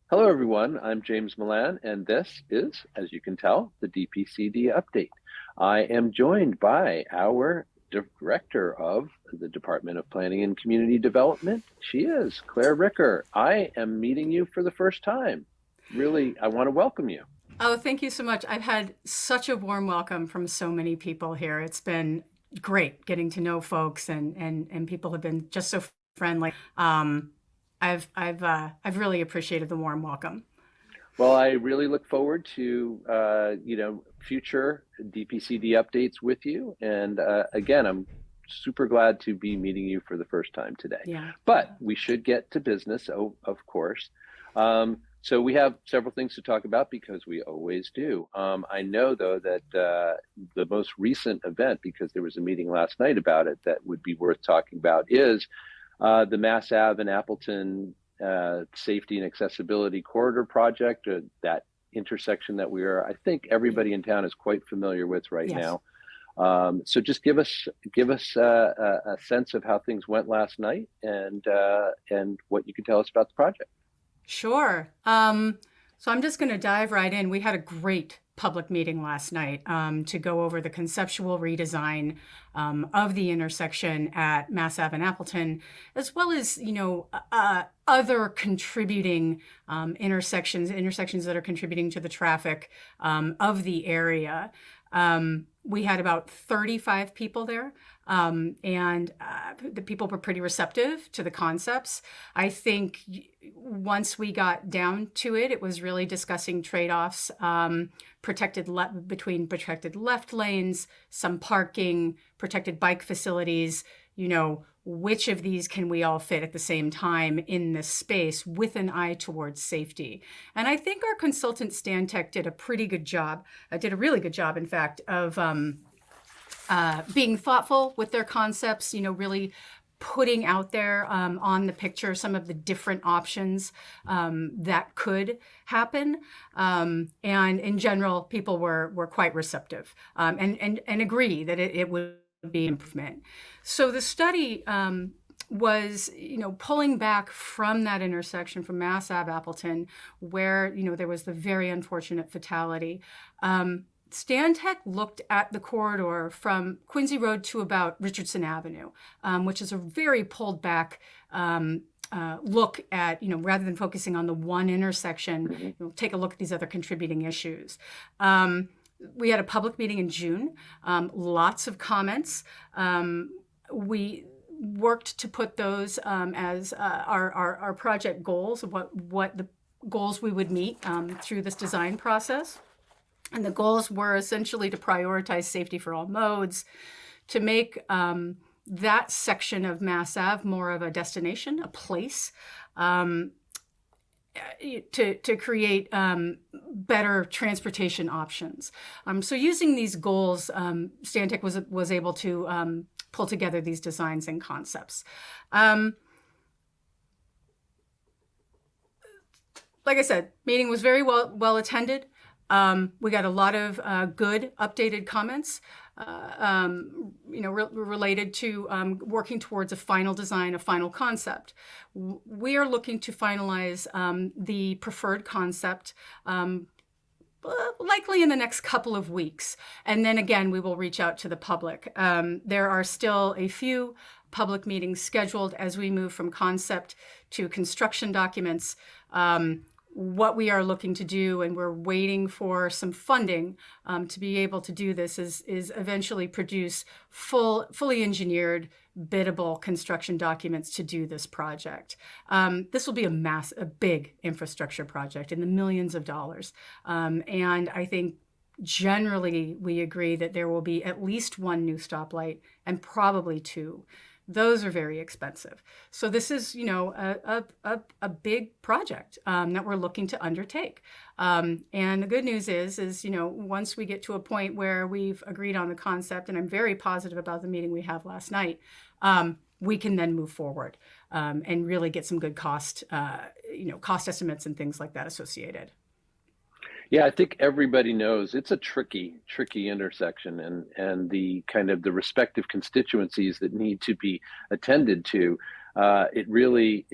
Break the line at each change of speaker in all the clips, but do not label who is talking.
Hello, everyone. I'm James Milan, and this is, as you can tell, the DPCD update. I am joined by our Director of the Department of Planning and Community Development. She is Claire Ricker. I am meeting you for the first time. Really, I want to welcome you.
Oh, thank you so much. I've had such a warm welcome from so many people here. It's been great getting to know folks and people have been just so friendly. I've really appreciated the warm welcome.
Well, I really look forward to future DPCD updates with you. And again, I'm super glad to be meeting you for the first time today.
Yeah.
But we should get to business, of course. So we have several things to talk about because we always do. I know though that the most recent event, because there was a meeting last night about it that would be worth talking about, is the Mass Ave and Appleton safety and accessibility corridor project, that intersection that I think everybody in town is quite familiar with right
Yes.
now. So just give us a sense of how things went last night and what you can tell us about the project.
Sure. So I'm just going to dive right in. We had a great public meeting last night to go over the conceptual redesign of the intersection at Mass Ave and Appleton, as well as other contributing intersections that are contributing to the traffic of the area. We had about 35 people there, and the people were pretty receptive to the concepts. I think once we got down to it, it was really discussing trade-offs, between protected left lanes, some parking, protected bike facilities, which of these can we all fit at the same time in this space with an eye towards safety? And I think our consultant Stantec did a pretty good job, did a really good job, in fact, of being thoughtful with their concepts, really putting out there on the picture some of the different options that could happen. And in general, people were quite receptive and agree that it would be improvement. So the study was, pulling back from that intersection from Mass Ave Appleton, where, there was the very unfortunate fatality. Stantec looked at the corridor from Quincy Road to about Richardson Avenue, which is a very pulled back look at, rather than focusing on the one intersection, take a look at these other contributing issues. We had a public meeting in June, lots of comments. We worked to put those as our project goals, what the goals we would meet through this design process. And the goals were essentially to prioritize safety for all modes, to make that section of Mass Ave more of a destination, a place, to create better transportation options. So using these goals, Stantec was able to pull together these designs and concepts. Like I said, meeting was very well attended. We got a lot of good updated comments, related to working towards a final design, a final concept. We are looking to finalize the preferred concept likely in the next couple of weeks. And then again, we will reach out to the public. There are still a few public meetings scheduled as we move from concept to construction documents. What we are looking to do, and we're waiting for some funding to be able to do this, is eventually produce fully engineered, biddable construction documents to do this project. This will be a big infrastructure project in the millions of dollars. And I think generally we agree that there will be at least one new stoplight and probably two. Those are very expensive. So this is, a big project that we're looking to undertake. And the good news is, once we get to a point where we've agreed on the concept, and I'm very positive about the meeting we have last night, we can then move forward and really get some good cost estimates and things like that associated.
Yeah, I think everybody knows it's a tricky intersection, and the kind of the respective constituencies that need to be attended to. It really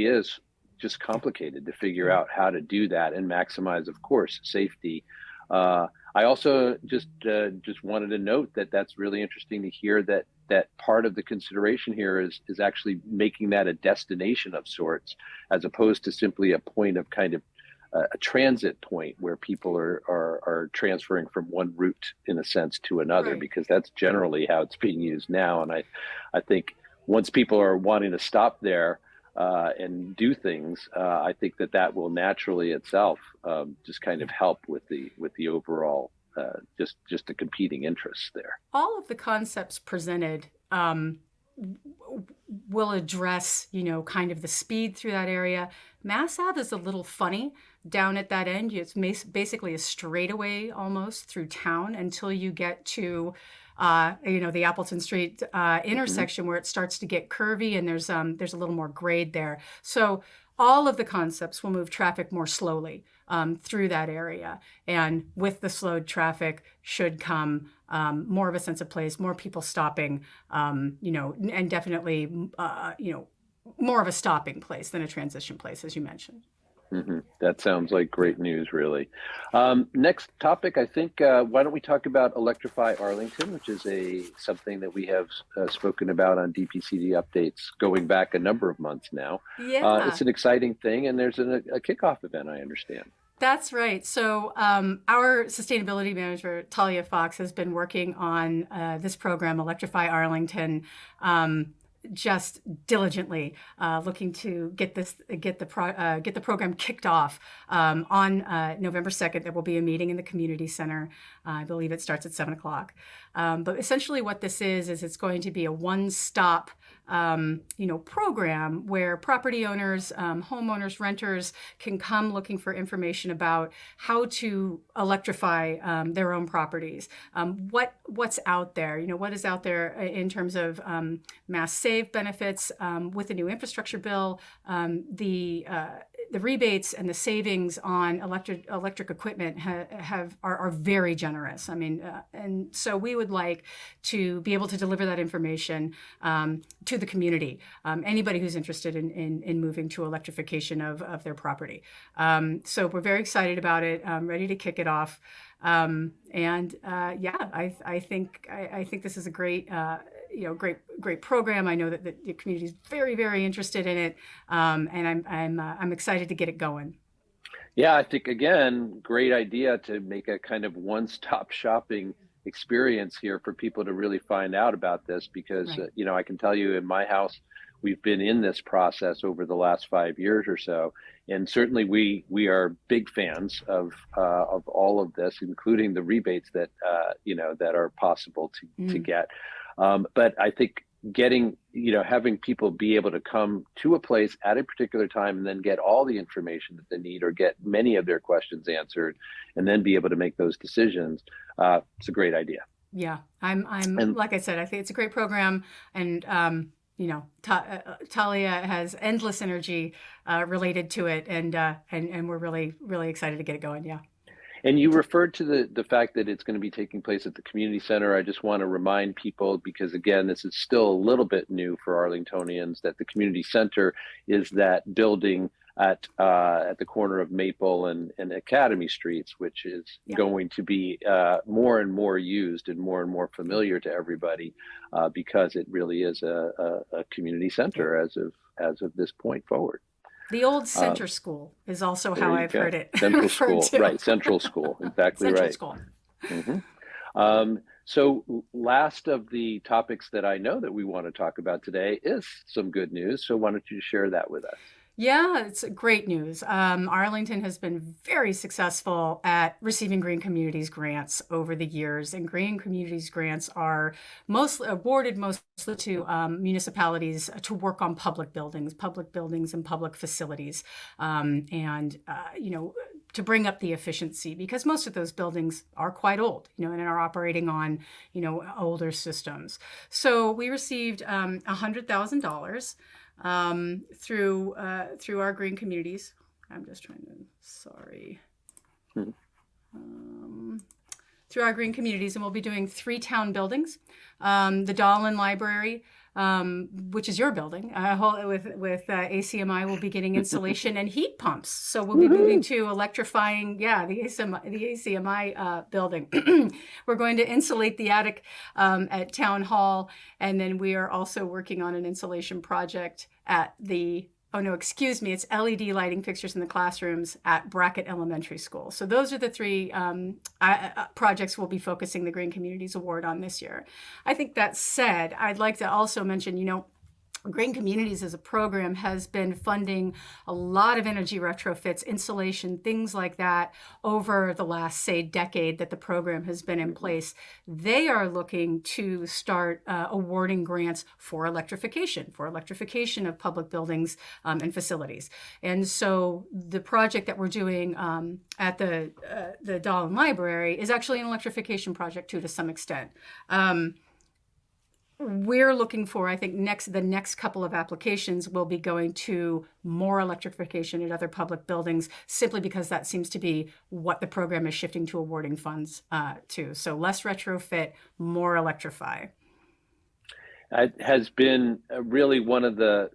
is just complicated to figure out how to do that and maximize, of course, safety. I also just wanted to note that that's really interesting to hear that part of the consideration here is actually making that a destination of sorts, as opposed to simply a point of kind of a transit point where people are transferring from one route, in a sense, to another,
Right.
because that's generally how it's being used now. And I think once people are wanting to stop there and do things, I think that will naturally itself just kind of help with the overall just the competing interests there.
All of the concepts presented will address, kind of the speed through that area. Mass Ave is a little funny down at that end. It's basically a straightaway almost through town until you get to, the Appleton Street intersection where it starts to get curvy, and there's a little more grade there. So all of the concepts will move traffic more slowly through that area. And with the slowed traffic should come more of a sense of place, more people stopping, and definitely, more of a stopping place than a transition place, as you mentioned.
That sounds like great news, really. Next topic, I think, why don't we talk about Electrify Arlington, which is something that we have spoken about on DPCD updates going back a number of months now.
Yeah.
It's an exciting thing, and there's a kickoff event, I understand.
That's right. So our sustainability manager, Talia Fox, has been working on this program, Electrify Arlington, just diligently looking to get the program kicked off on November 2nd. There will be a meeting in the community center. I believe it starts at 7 o'clock. But essentially what this is it's going to be a one-stop program where property owners, homeowners, renters can come looking for information about how to electrify their own properties. What's out there? What is out there in terms of Mass Save benefits with the new infrastructure bill, the rebates and the savings on electric equipment are very generous. I mean, and so we would like to be able to deliver that information to the community, anybody who's interested in moving to electrification of their property. So we're very excited about it, ready to kick it off. I think this is a great program. I know that the community is very, very interested in it, and I'm excited to get it going.
Yeah, I think, again, great idea to make a kind of one-stop shopping experience here for people to really find out about this, because
Right.
I can tell you, in my house, we've been in this process over the last 5 years or so, and certainly we are big fans of all of this, including the rebates that that are possible to get. But I think having people be able to come to a place at a particular time and then get all the information that they need, or get many of their questions answered, and then be able to make those decisions, it's a great idea.
Yeah, I'm like I said, I think it's a great program, and Talia has endless energy related to it, and we're really, really excited to get it going. Yeah.
And you referred to the fact that it's going to be taking place at the community center. I just want to remind people, because again, this is still a little bit new for Arlingtonians, that the community center is that building at the corner of Maple and Academy Streets, which is going to be more and more used and more familiar to everybody, because it really is a community center as of this point forward.
The old center school is also how I've heard it
Central school,
to.
right? Central school, exactly
Central
right.
School.
So last of the topics that I know that we want to talk about today is some good news. So why don't you share that with us?
Yeah, it's great news. Arlington has been very successful at receiving Green Communities grants over the years, and Green Communities grants are awarded mostly to municipalities to work on public buildings and public facilities, to bring up the efficiency, because most of those buildings are quite old, and are operating on, older systems. So we received $100,000 through our Green Communities. I'm just trying to, sorry. Through our Green Communities, and we'll be doing 3 town buildings. The Dahlin Library, which is your building, with ACMi, will be getting insulation and heat pumps. So we'll be
Woohoo!
moving to electrifying, the ACMi building. We're going to insulate the attic at Town Hall, and then we are also working on an insulation project at the it's LED lighting fixtures in the classrooms at Brackett Elementary School. So those are the three projects we'll be focusing the Green Communities Award on this year. I think that said, I'd like to also mention, Green Communities as a program has been funding a lot of energy retrofits, insulation, things like that over the last, say, decade that the program has been in place. They are looking to start awarding grants for electrification of public buildings and facilities. And so the project that we're doing at the Dahlin Library is actually an electrification project too, to some extent. We're looking for, I think, the next couple of applications will be going to more electrification at other public buildings, simply because that seems to be what the program is shifting to awarding funds to. So less retrofit, more electrify.
It has been really one of the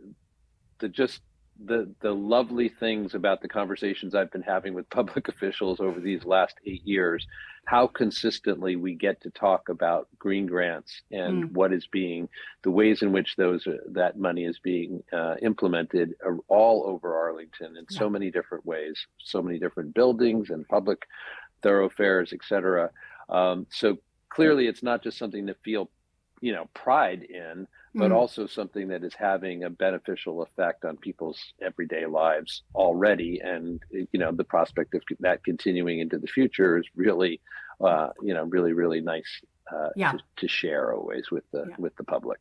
lovely things about the conversations I've been having with public officials over these last 8 years, how consistently we get to talk about green grants and what is being, the ways in which that money is being implemented all over Arlington in so many different ways, so many different buildings and public thoroughfares, et cetera. So clearly it's not just something to feel pride in, but also something that is having a beneficial effect on people's everyday lives already. And, the prospect of that continuing into the future is really, really nice to share always with the public.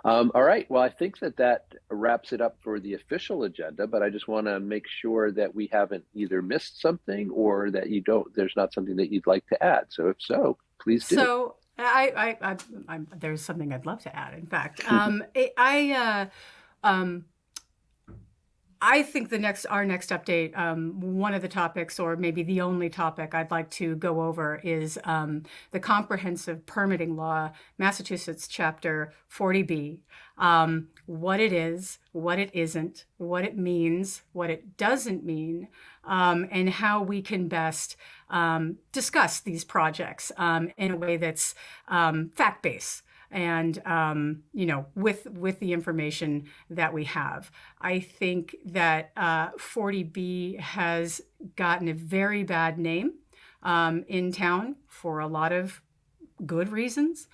All right. Well, I think that wraps it up for the official agenda, but I just want to make sure that we haven't either missed something or that there's not something that you'd like to add. So if so, please do.
So there's something I'd love to add. In fact, I think our next update, one of the topics, or maybe the only topic I'd like to go over, is the comprehensive permitting law, Massachusetts Chapter 40B. What it is, what it isn't, what it means, what it doesn't mean, and how we can best discuss these projects in a way that's fact-based. And, with the information that we have. I think that 40B has gotten a very bad name in town for a lot of good reasons.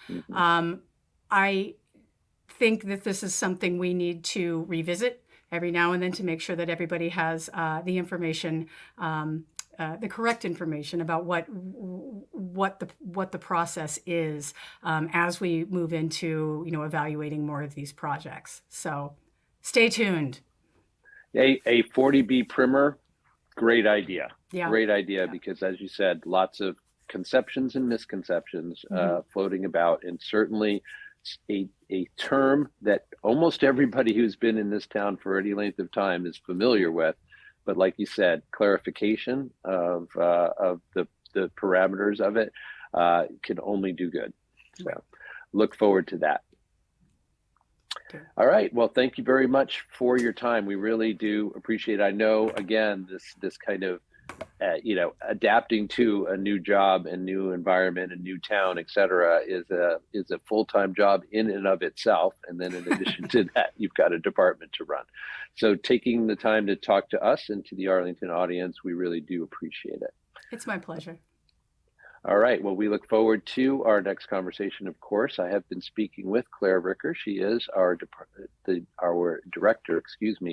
I think that this is something we need to revisit every now and then to make sure that everybody has the information, the correct information about what the process is as we move into evaluating more of these projects. So stay tuned.
A 40B primer, great idea. Great idea, because as you said, lots of conceptions and misconceptions floating about, and certainly a term that almost everybody who's been in this town for any length of time is familiar with. But like you said, clarification of the parameters of it can only do good. So look forward to that. Okay. All right. Well, thank you very much for your time. We really do appreciate it. I know, again, this kind of, adapting to a new job and new environment and new town, et cetera, is a full-time job in and of itself. And then in addition to that, you've got a department to run. So taking the time to talk to us and to the Arlington audience, we really do appreciate it.
It's my pleasure.
All right. Well, we look forward to our next conversation. Of course, I have been speaking with Claire Ricker. She is our director,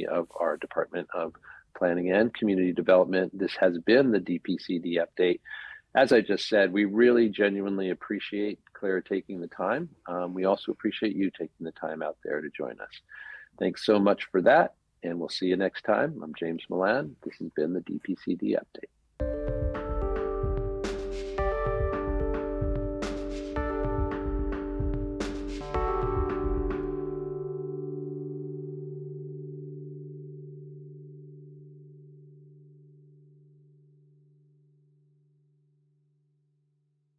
of our Department of Planning and Community Development. This has been the DPCD update. As I just said, we really genuinely appreciate Claire taking the time. We also appreciate you taking the time out there to join us. Thanks so much for that, and we'll see you next time. I'm James Milan. This has been the DPCD update.